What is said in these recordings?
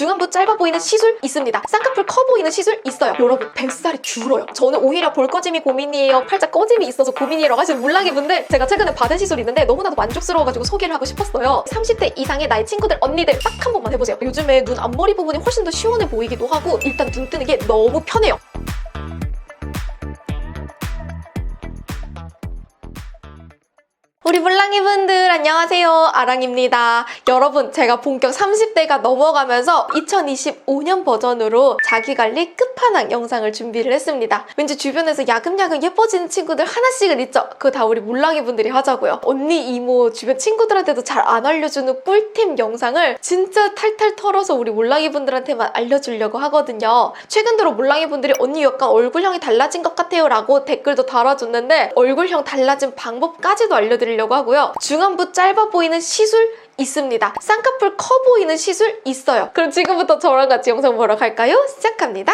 중안부 짧아 보이는 시술 있습니다. 쌍꺼풀 커 보이는 시술 있어요. 여러분 뱃살이 줄어요. 저는 오히려 볼 꺼짐이 고민이에요, 팔자 꺼짐이 있어서 고민이라고 하시는 물랑이 분들, 제가 최근에 받은 시술이 있는데 너무나도 만족스러워가지고 소개를 하고 싶었어요. 30대 이상의 나의 친구들, 언니들 딱 한 번만 해보세요. 요즘에 눈 앞머리 부분이 훨씬 더 시원해 보이기도 하고 일단 눈 뜨는 게 너무 편해요. 우리 물랑이 분들 안녕하세요, 아랑입니다. 여러분, 제가 본격 30대가 넘어가면서 2025년 버전으로 자기관리 끝판왕 영상을 준비를 했습니다. 왠지 주변에서 야금야금 예뻐지는 친구들 하나씩은 있죠? 그거 다 우리 물랑이 분들이 하자고요. 언니, 이모, 주변 친구들한테도 잘 안 알려주는 꿀템 영상을 진짜 탈탈 털어서 우리 물랑이 분들한테만 알려주려고 하거든요. 최근 들어 물랑이 분들이 언니 약간 얼굴형이 달라진 것 같아요 라고 댓글도 달아줬는데 얼굴형 달라진 방법까지도 알려드리려고 하고요. 중안부 짧아 보이는 시술 있습니다. 쌍꺼풀 커 보이는 시술 있어요. 그럼 지금부터 저랑 같이 영상 보러 갈까요? 시작합니다.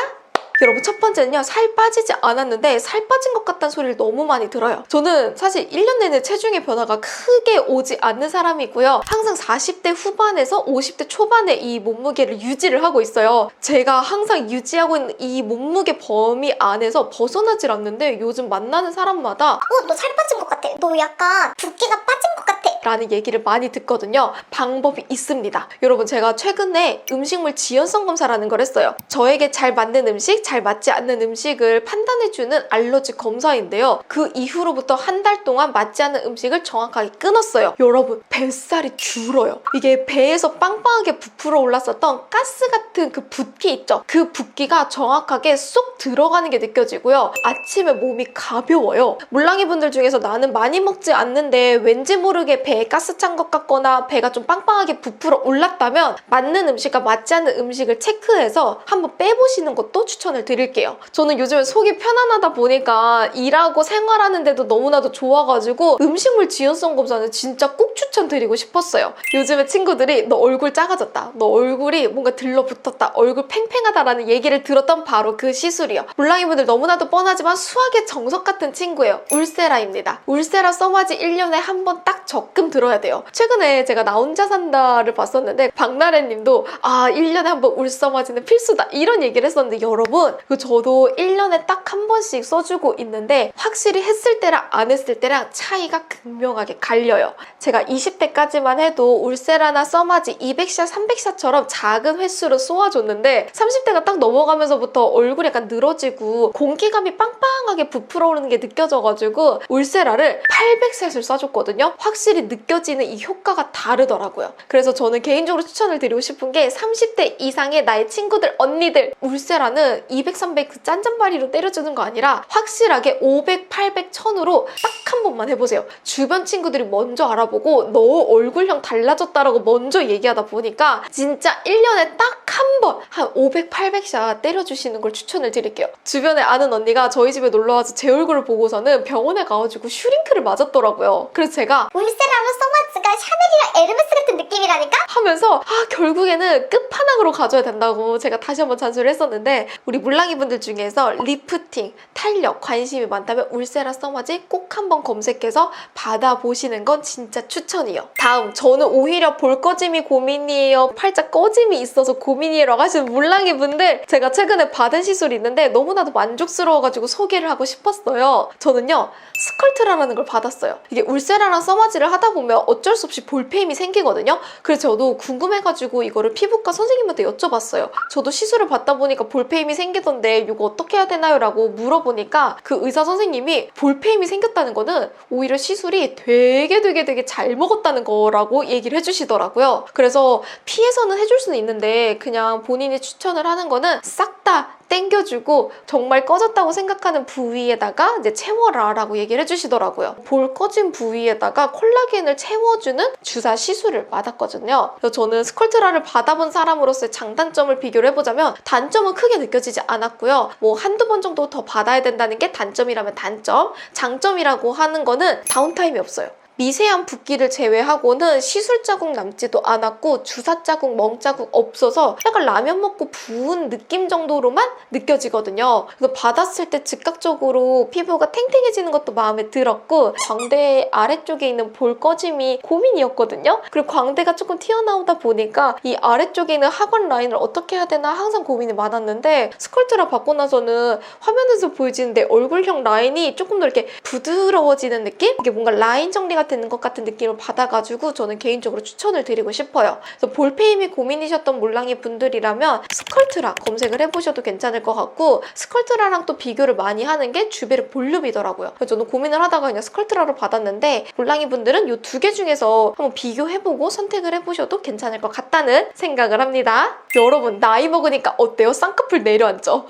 여러분, 첫 번째는요, 살 빠지지 않았는데 살 빠진 것 같다는 소리를 너무 많이 들어요. 저는 사실 1년 내내 체중의 변화가 크게 오지 않는 사람이고요. 항상 40대 후반에서 50대 초반에 이 몸무게를 유지를 하고 있어요. 제가 항상 유지하고 있는 이 몸무게 범위 안에서 벗어나질 않는데 요즘 만나는 사람마다 너 살 빠진 것 같아. 너 약간 붓기가 빠진 것 같아. 라는 얘기를 많이 듣거든요. 방법이 있습니다. 여러분, 제가 최근에 음식물 지연성 검사라는 걸 했어요. 저에게 잘 맞는 음식, 잘 맞지 않는 음식을 판단해주는 알러지 검사인데요. 그 이후로부터 한 달 동안 맞지 않는 음식을 정확하게 끊었어요. 여러분, 뱃살이 줄어요. 이게 배에서 빵빵하게 부풀어 올랐었던 가스 같은 그 붓기 있죠? 그 붓기가 정확하게 쏙 들어가는 게 느껴지고요. 아침에 몸이 가벼워요. 물랑이 분들 중에서 나는 많이 먹지 않는데 왠지 모르게 배에 가스 찬 것 같거나 배가 좀 빵빵하게 부풀어 올랐다면 맞는 음식과 맞지 않는 음식을 체크해서 한번 빼보시는 것도 추천을 드릴게요. 저는 요즘에 속이 편안하다 보니까 일하고 생활하는데도 너무나도 좋아가지고 음식물 지연성 검사는 진짜 꼭 추천드리고 싶었어요. 요즘에 친구들이 너 얼굴 작아졌다, 너 얼굴이 뭔가 들러붙었다, 얼굴 팽팽하다라는 얘기를 들었던 바로 그 시술이요. 물랑이분들 너무나도 뻔하지만 수학의 정석 같은 친구예요. 울세라입니다. 울세라 써마지 1년에 한 번 딱 적금 들어야 돼요. 최근에 제가 나 혼자 산다를 봤었는데 박나래님도 1년에 한 번 울써마지는 필수다 이런 얘기를 했었는데, 여러분, 저도 1년에 딱 한 번씩 써주고 있는데 확실히 했을 때랑 안 했을 때랑 차이가 극명하게 갈려요. 제가 20대까지만 해도 울세라나 써마지 200샷, 300샷처럼 작은 횟수로 쏘아줬는데 30대가 딱 넘어가면서부터 얼굴이 약간 늘어지고 공기감이 빵빵하게 부풀어 오르는 게 느껴져가지고 울세라를 800샷을 쏴줬거든요. 확실히 느껴지는 이 효과가 다르더라고요. 그래서 저는 개인적으로 추천을 드리고 싶은 게 30대 이상의 나의 친구들, 언니들, 울세라는 200, 300 그 짠짠바리로 때려주는 거 아니라 확실하게 500, 800, 1000으로 딱 한 번만 해보세요. 주변 친구들이 먼저 알아보고 너 얼굴형 달라졌다라고 먼저 얘기하다 보니까 진짜 1년에 딱 한 번 한 500, 800샷 때려주시는 걸 추천을 드릴게요. 주변에 아는 언니가 저희 집에 놀러와서 제 얼굴을 보고서는 병원에 가가지고 슈링크를 맞았더라고요. 그래서 제가 울세라로 써마지가 샤넬이랑 에르메스 같은 느낌이라니까? 하면서 결국에는 끝판왕으로 가져야 된다고 제가 다시 한번 잔소리를 했었는데, 우리 물랑이 분들 중에서 리프팅, 탄력 관심이 많다면 울세라 써마지 꼭 한번 검색해서 받아보시는 건 진짜 추천이에요. 다음, 저는 오히려 볼 꺼짐이 고민이에요, 팔자 꺼짐이 있어서 고민이에요 라고 하시는 물랑이 분들, 제가 최근에 받은 시술이 있는데 너무나도 만족스러워가지고 소개를 하고 싶었어요. 저는요, 스컬트라라는 걸 받았어요. 이게 울세라랑 써마지를 하다 보면 어쩔 수 없이 볼페임이 생기거든요. 그래서 저도 궁금해가지고 이거를 피부과 선생님한테 여쭤봤어요. 저도 시술을 받다 보니까 볼페임이 생기던데 이거 어떻게 해야 되나요? 라고 물어보니까 그 의사 선생님이 볼페임이 생겼다는 거는 오히려 시술이 되게 잘 먹었다는 거라고 얘기를 해주시더라고요. 그래서 피해서는 해줄 수는 있는데 그냥 본인이 추천을 하는 거는 싹 다 땡겨주고 정말 꺼졌다고 생각하는 부위에다가 이제 채워라 라고 얘기를 해주시더라고요. 볼 꺼진 부위에다가 콜라겐을 채워주는 주사 시술을 받았거든요. 그래서 저는 스컬트라를 받아본 사람으로서의 장단점을 비교를 해보자면 단점은 크게 느껴지지 않았고요. 뭐 한두 번 정도 더 받아야 된다는 게 단점이라면 단점, 장점이라고 하는 거는 다운타임이 없어요. 미세한 붓기를 제외하고는 시술 자국 남지도 않았고 주사 자국, 멍 자국 없어서 약간 라면 먹고 부은 느낌 정도로만 느껴지거든요. 그래서 받았을 때 즉각적으로 피부가 탱탱해지는 것도 마음에 들었고 광대 아래쪽에 있는 볼 꺼짐이 고민이었거든요. 그리고 광대가 조금 튀어나오다 보니까 이 아래쪽에 있는 하관 라인을 어떻게 해야 되나 항상 고민이 많았는데 스컬트라 받고 나서는 화면에서 보여지는데 얼굴형 라인이 조금 더 이렇게 부드러워지는 느낌? 이게 뭔가 라인 정리가 되는 것 같은 느낌을 받아가지고 저는 개인적으로 추천을 드리고 싶어요. 그래서 볼페임이 고민이셨던 몰랑이 분들이라면 스컬트라 검색을 해보셔도 괜찮을 것 같고 스컬트라랑 또 비교를 많이 하는 게 주베르 볼륨이더라고요. 그래서 저는 고민을 하다가 그냥 스컬트라로 받았는데 몰랑이 분들은 이 두 개 중에서 한번 비교해보고 선택을 해보셔도 괜찮을 것 같다는 생각을 합니다. 여러분 나이 먹으니까 어때요? 쌍꺼풀 내려앉죠?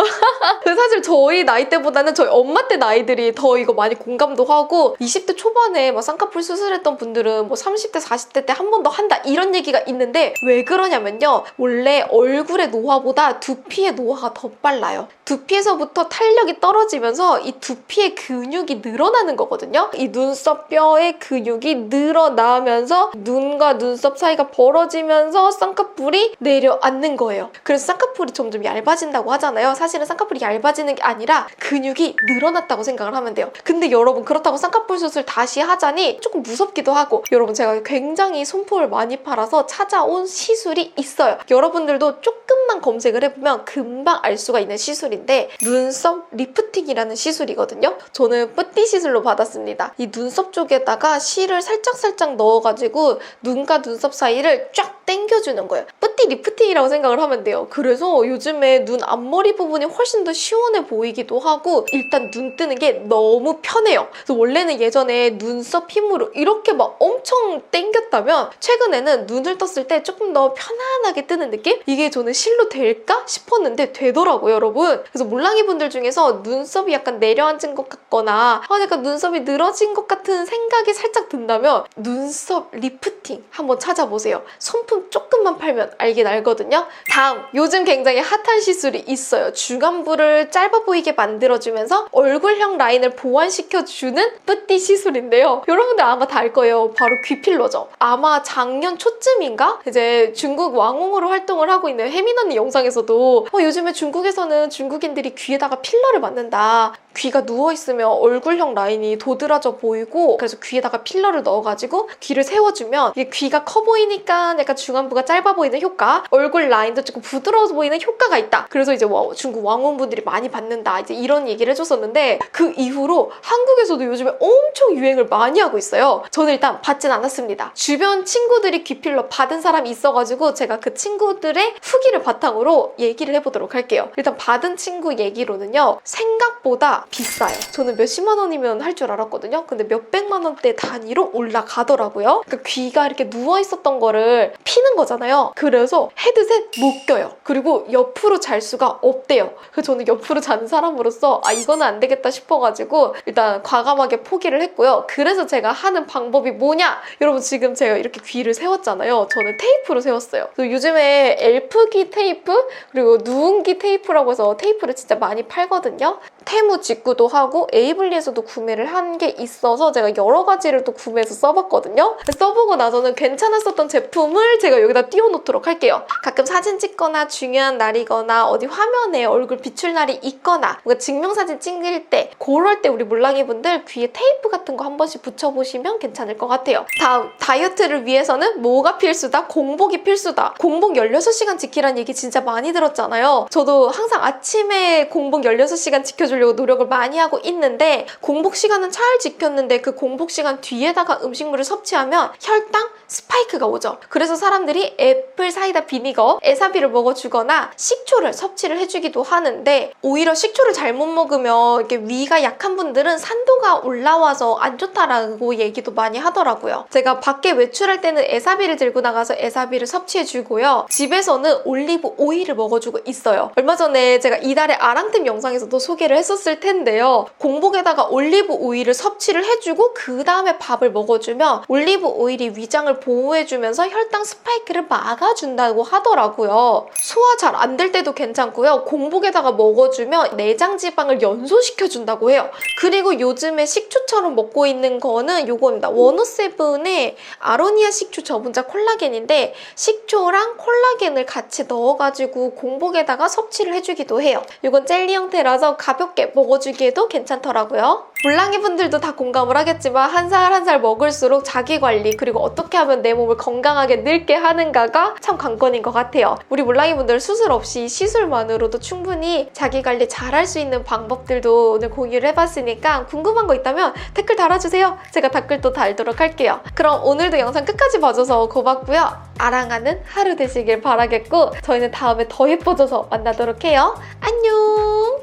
사실 저희 나이 때보다는 저희 엄마 때 나이들이 더 이거 많이 공감도 하고 20대 초반에 막 쌍꺼풀 수술했던 분들은 뭐 30대 40대 때 한 번 더 한다 이런 얘기가 있는데 왜 그러냐면요. 원래 얼굴의 노화보다 두피의 노화가 더 빨라요. 두피에서부터 탄력이 떨어지면서 이 두피의 근육이 늘어나는 거거든요. 이 눈썹 뼈의 근육이 늘어나면서 눈과 눈썹 사이가 벌어지면서 쌍꺼풀이 내려앉는 거예요. 그래서 쌍꺼풀이 점점 얇아진다고 하잖아요. 사실은 쌍꺼풀이 얇아지는 게 아니라 근육이 늘어났다고 생각을 하면 돼요. 근데 여러분 그렇다고 쌍꺼풀 수술 다시 하자니 조금 무섭기도 하고 여러분 제가 굉장히 손품을 많이 팔아서 찾아온 시술이 있어요. 여러분들도 조금만 검색을 해보면 금방 알 수가 있는 시술인데 눈썹 리프팅이라는 시술이거든요. 저는 뿌띠 시술로 받았습니다. 이 눈썹 쪽에다가 실을 살짝 넣어가지고 눈과 눈썹 사이를 쫙 당겨주는 거예요. 뿌띠 리프팅이라고 생각을 하면 돼요. 그래서 요즘에 눈 앞머리 부분이 훨씬 더 시원해 보이기도 하고 일단 눈 뜨는 게 너무 편해요. 그래서 원래는 예전에 눈썹 힘으로 이렇게 막 엄청 당겼다면 최근에는 눈을 떴을 때 조금 더 편안하게 뜨는 느낌? 이게 저는 실로 될까 싶었는데 되더라고요, 여러분. 그래서 몰랑이 분들 중에서 눈썹이 약간 내려앉은 것 같거나 약간 눈썹이 늘어진 것 같은 생각이 살짝 든다면 눈썹 리프팅 한번 찾아보세요. 손품 조금만 팔면 알긴 알거든요. 다음, 요즘 굉장히 핫한 시술이 있어요. 중안부를 짧아 보이게 만들어주면서 얼굴형 라인을 보완시켜주는 뿌띠 시술인데요. 여러분들 아마 다 알 거예요. 바로 귀필러죠. 아마 작년 초쯤인가? 이제 중국 왕홍으로 활동을 하고 있는 혜민 언니 영상에서도 요즘에 중국에서는 중국인들이 귀에다가 필러를 맞는다. 귀가 누워있으면 얼굴형 라인이 도드라져 보이고 그래서 귀에다가 필러를 넣어가지고 귀를 세워주면 이게 귀가 커 보이니까 약간 중안부가 짧아 보이는 효과, 얼굴 라인도 조금 부드러워 보이는 효과가 있다. 그래서 이제 중국 왕혼분들이 많이 받는다. 이제 이런 얘기를 해줬었는데 그 이후로 한국에서도 요즘에 엄청 유행을 많이 하고 있어요. 저는 일단 받진 않았습니다. 주변 친구들이 귀필러 받은 사람이 있어가지고 제가 그 친구들의 후기를 바탕으로 얘기를 해보도록 할게요. 일단 받은 친구 얘기로는요. 생각보다 비싸요. 저는 몇십만 원이면 할 줄 알았거든요. 근데 몇백만 원대 단위로 올라가더라고요. 그러니까 귀가 이렇게 누워있었던 거를 피는 거잖아요. 그래서 헤드셋 못 껴요. 그리고 옆으로 잘 수가 없대요. 그래서 저는 옆으로 자는 사람으로서 이거는 안 되겠다 싶어가지고 일단 과감하게 포기를 했고요. 그래서 제가 하는 방법이 뭐냐? 여러분 지금 제가 이렇게 귀를 세웠잖아요. 저는 테이프로 세웠어요. 그래서 요즘에 엘프기 테이프 그리고 누운기 테이프라고 해서 테이프를 진짜 많이 팔거든요. 테무 직구도 하고 에이블리에서도 구매를 한 게 있어서 제가 여러 가지를 또 구매해서 써봤거든요. 써보고 나서는 괜찮았었던 제품을 제가 여기다 띄워놓도록 할게요. 가끔 사진 찍거나 중요한 날이거나 어디 화면에 얼굴 비출 날이 있거나 뭔가 증명사진 찍을 때 그럴 때 우리 몰랑이 분들 귀에 테이프 같은 거 한 번씩 붙여보시면 괜찮을 것 같아요. 다음, 다이어트를 위해서는 뭐가 필수다? 공복이 필수다. 공복 16시간 지키라는 얘기 진짜 많이 들었잖아요. 저도 항상 아침에 공복 16시간 지켜주려고 노력을 많이 하고 있는데 공복 시간은 잘 지켰는데 그 공복 시간 뒤에다가 음식물을 섭취하면 혈당 스파이크가 오죠. 그래서 사람들이 애플 사이다 비니거, 에사비를 먹어주거나 식초를 섭취를 해주기도 하는데 오히려 식초를 잘못 먹으면 이렇게 위가 약한 분들은 산도가 올라와서 안 좋다라고 얘기도 많이 하더라고요. 제가 밖에 외출할 때는 에사비를 들고 나가서 에사비를 섭취해주고요. 집에서는 올리브 올리브 오일을 먹어주고 있어요. 얼마 전에 제가 이달의 아랑템 영상에서도 소개를 했었을 텐데요. 공복에다가 올리브 오일을 섭취를 해주고 그 다음에 밥을 먹어주면 올리브 오일이 위장을 보호해주면서 혈당 스파이크를 막아준다고 하더라고요. 소화 잘 안 될 때도 괜찮고요. 공복에다가 먹어주면 내장 지방을 연소시켜준다고 해요. 그리고 요즘에 식초처럼 먹고 있는 거는 요겁니다. 워너세븐의 아로니아 식초 저분자 콜라겐인데 식초랑 콜라겐을 같이 넣어가지고 공복에다가 섭취를 해주기도 해요. 이건 젤리 형태라서 가볍게 먹어주기에도 괜찮더라고요. 물랑이 분들도 다 공감을 하겠지만 한 살 한 살 먹을수록 자기관리 그리고 어떻게 하면 내 몸을 건강하게 늙게 하는가가 참 관건인 것 같아요. 우리 물랑이 분들 수술 없이 시술만으로도 충분히 자기관리 잘할 수 있는 방법들도 오늘 공유를 해봤으니까 궁금한 거 있다면 댓글 달아주세요. 제가 댓글 또 달도록 할게요. 그럼 오늘도 영상 끝까지 봐줘서 고맙고요. 아랑하는 하루 되시길 바라겠고 저희는 다음에 더 예뻐져서 만나도록 해요. 안녕!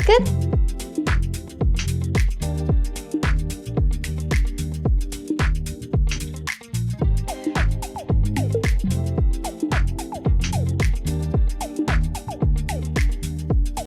끝!